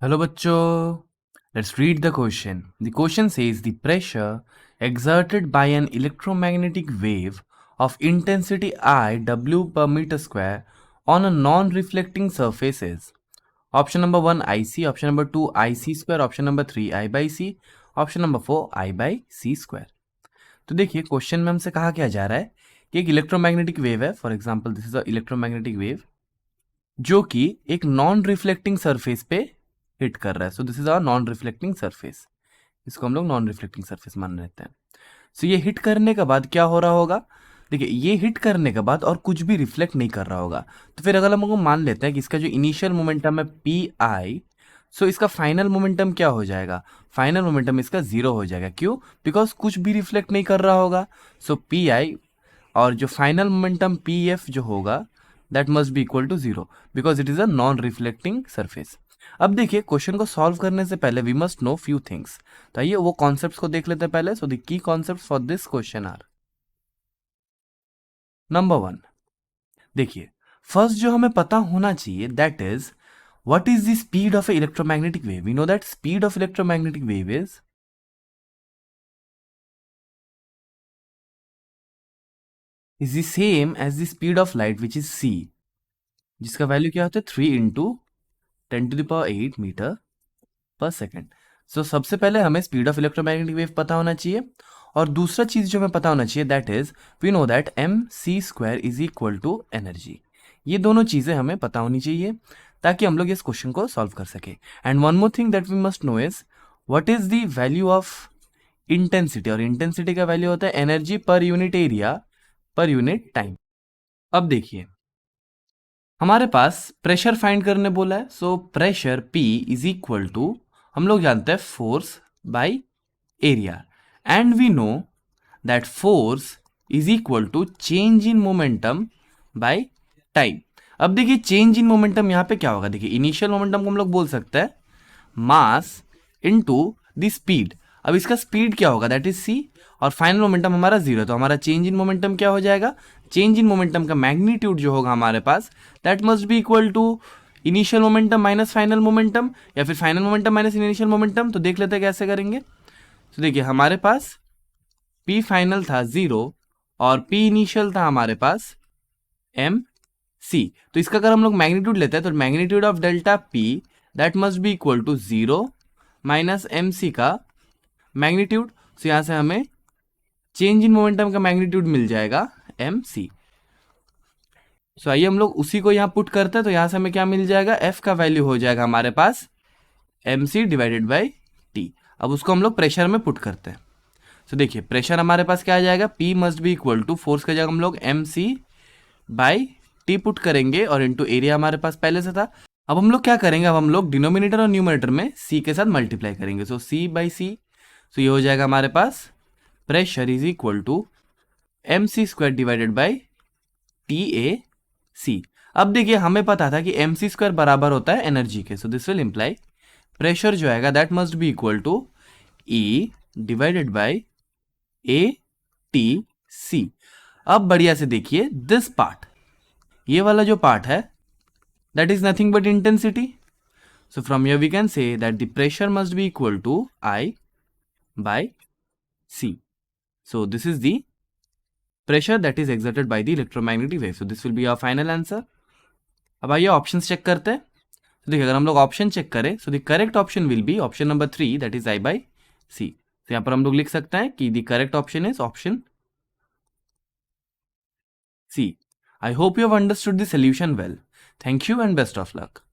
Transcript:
Hello bachcho. Let's read the question. The question says the pressure exerted by an electromagnetic wave of intensity I W per meter square on a non-reflecting surface is option number 1 IC, option number 2 IC square, option number 3 I by C, option number 4 I by C square. तो देखिए question में हमसे कहा क्या जा रहा है कि एक इलेक्ट्रोमैग्नेटिक वेव है. For example this is a electromagnetic wave जो कि एक नॉन रिफ्लेक्टिंग सरफेस पे हिट कर रहा है. So this is our non reflecting surface. इसको हम लोग नॉन रिफ्लेक्टिंग सरफेस मान लेते हैं. सो ये हिट करने के बाद क्या हो रहा होगा. देखिए ये हिट करने के बाद और कुछ भी रिफ्लेक्ट नहीं कर रहा होगा. तो फिर अगर हम लोग मान लेते हैं कि इसका जो इनिशियल मोमेंटम है पी आई, सो इसका फाइनल मोमेंटम क्या हो जाएगा. फाइनल मोमेंटम इसका जीरो हो जाएगा. क्यों? बिकॉज कुछ भी रिफ्लेक्ट नहीं कर रहा होगा. सो पी आई और जो फाइनल मोमेंटम पी एफ जो होगा that must be equal to zero because it is a non reflecting surface. अब देखिए क्वेश्चन को सॉल्व करने से पहले we must know few things. तो आइए वो कॉन्सेप्ट्स को देख लेते हैं पहले. So the key concepts for this question are number 1. देखिए फर्स्ट जो हमें पता होना चाहिए that is what is the speed of a electromagnetic wave. We know that speed of electromagnetic wave is the same as the speed of light which is c, जिसका value क्या होता है 3 into 10⁸ metre per second. So सबसे पहले हमें speed of electromagnetic wave पता होना चाहिए. और दूसरा चीज जो हमें पता होना चाहिए that is we know that M C square is equal to energy. ये दोनों चीजें हमें पता होनी चाहिए ताकि हम लोग इस क्वेश्चन को सॉल्व कर सके. And one more thing that we must know is what is the value of intensity. और इंटेंसिटी का वैल्यू होता है energy per unit area per unit time. अब देखिए हमारे पास प्रेशर फाइंड करने बोला है. So pressure P is equal to हम लोग जानते हैं force by area. And we know that force is equal to change in momentum by time. अब देखिए चेंज इन मोमेंटम यहाँ पे क्या होगा. देखिए इनिशियल मोमेंटम को हम लोग बोल सकते हैं मास इनटू द स्पीड. अब इसका स्पीड क्या होगा दैट इज c और फाइनल मोमेंटम हमारा जीरो. तो हमारा चेंज इन मोमेंटम क्या हो जाएगा. चेंज इन मोमेंटम का मैग्नीट्यूड जो होगा हमारे पास that must be equal to initial momentum minus final momentum या फिर final momentum minus initial momentum. तो देख लेते हैं कैसे करेंगे. तो देखिए हमारे पास p फाइनल था जीरो और p इनिशियल था हमारे पास एम सी. तो इसका अगर हम लोग मैग्नीट्यूड लेते हैं तो magnitude of delta p that must be equal to zero minus M C का मैग्नीट्यूड. सो यहां से हमें चेंज इन मोमेंटम का मैग्नीट्यूड मिल जाएगा एम सी. सो आइए हम लोग उसी को यहां पुट करते हैं. तो यहां से हमें क्या मिल जाएगा एफ का वैल्यू हो जाएगा हमारे पास M C divided by T. अब उसको हम लोग प्रेशर में पुट करते हैं. तो देखिए प्रेशर हमारे पास क्या आ जाएगा P must be equal to force का जगह हम लोग M C by T put करेंगे और इंटू एरिया हमारे पास पहले से था. अब हम लोग क्या करेंगे. अब हम लोग डिनोमिनेटर और न्यूमरेटर में सी के साथ मल्टीप्लाई करेंगे. सो सी बाई सी. सो ये हो जाएगा हमारे पास pressure is equal to M C square divided by T A C. अब देखिए हमें पता था कि एम सी स्क्वायर बराबर होता है एनर्जी के. So this will imply pressure जो आएगा that must be equal to E divided by A T C. अब बढ़िया से देखिए दिस पार्ट, ये वाला जो पार्ट है that is nothing but intensity. So from here we can say that the pressure must be equal to I by C. So this is the pressure that is exerted by the electromagnetic wave. So this will be our final answer. अब आइए options check करते हैं. तो देखिए अगर हम लोग option check करें so the correct option will be option number 3 that is I by C. तो यहाँ पर हम लोग लिख सकते हैं कि the correct option is option C. I hope you have understood the solution well. Thank you and best of luck.